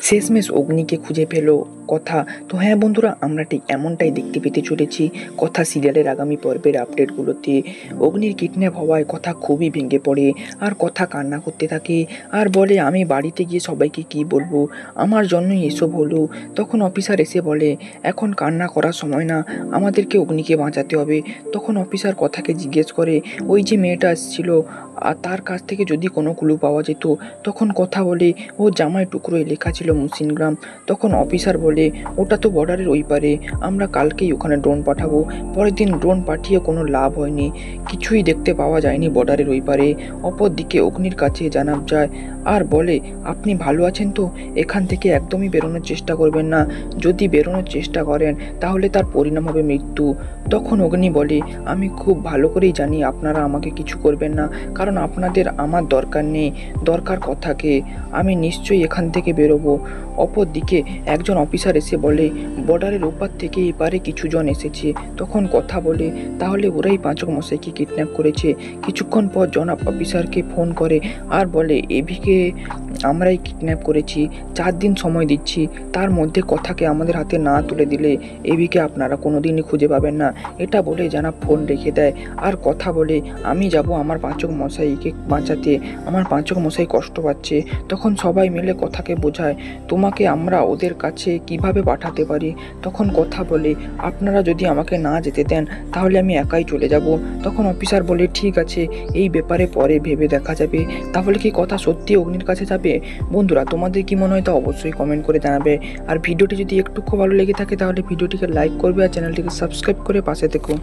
শেষমেশ অগ্নিকে খুঁজে পেল কথা। তো হ্যাঁ বন্ধুরা, আমরা ঠিক এমনটাই দেখতে পেতে চলেছি কথা সিরিয়ালের আগামী পর্বের আপডেটগুলোতে। অগ্নির কিডন্যাপ হওয়ায় কথা খুবই ভেঙে পড়ে, আর কথা কান্না করতে থাকে আর বলে আমি বাড়িতে গিয়ে সবাইকে কি বলবো, আমার জন্যই এসব হলো। তখন অফিসার এসে বলে এখন কান্না করার সময় না, আমাদেরকে অগ্নিকে বাঁচাতে হবে। তখন অফিসার কথাকে জিজ্ঞেস করে ওই যে মেয়েটা এসেছিল আর তার কাছ থেকে যদি কোনো ক্লু পাওয়া যেত। তখন কথা বলে ও জামাই টুকরোয় লেখা ছিল মুসিনগ্রাম। তখন অফিসার বলে ওটা তো বর্ডারের ওই পারে, আমরা কালকেই ওখানে ড্রোন পাঠাবো। পরের দিন ড্রোন পাঠিয়ে কোনো লাভ হয়নি, কিছুই দেখতে পাওয়া যায়নি বর্ডারের ওই পারে। অপরদিকে অগ্নির কাছে জানাব যায় আর বলে আপনি ভালো আছেন তো, এখান থেকে একদমই বেরোনোর চেষ্টা করবেন না, যদি বেরোনোর চেষ্টা করেন তাহলে তার পরিণাম হবে মৃত্যু। তখন অগ্নি বলে আমি খুব ভালো করেই জানি আপনারা আমাকে কিছু করবেন না, কারণ আপনাদের আমার দরকার নেই, দরকার কথাকে, আমি নিশ্চয়ই এখান থেকে বেরোবো। অপরদিকে একজন অফিসার এসে বলে বর্ডারের ওপার থেকে এপারে কিছু জন এসেছে। তখন কথা বলে তাহলে ওরাই পাচক মশাইকে কিডন্যাপ করেছে। কিছুক্ষণ পর জনাব অফিসারকে ফোন করে আর বলে এভিকে আমরাই কিডন্যাপ করেছি, 4 দিন সময় দিচ্ছি, তার মধ্যে কথাকে আমাদের হাতে না তুলে দিলে এভিকে আপনারা কোনোদিনই খুঁজে পাবেন না। এটা বলে জানাব ফোন রেখে দেয় আর কথা বলে আমি যাব আমার পাচক মশাইকে বাঁচাতে, আমার পাচক মশাই কষ্ট পাচ্ছে। তখন সবাই মিলে কথাকে বোঝায় তোমাকে আমরা ওদের কাছে কিভাবে পাঠাতে পারি। তখন কথা বলে আপনারা যদি আমাকে না যেতে দেন তাহলে আমি একাই চলে যাব। তখন অফিসার বলে ঠিক আছে, এই ব্যাপারে পরে ভেবে দেখা যাবে। তাহলে কি কথা সত্যি অগ্নির কাছে যাবে? বন্ধুরা তোমাদের কি মনে হয় তা অবশ্যই কমেন্ট করে জানাবে। আর ভিডিওটি যদি একটু খুব ভালো লেগে থাকে তাহলে ভিডিওটিকে লাইক করবে আর চ্যানেলটিকে সাবস্ক্রাইব করে পাশে থেকো।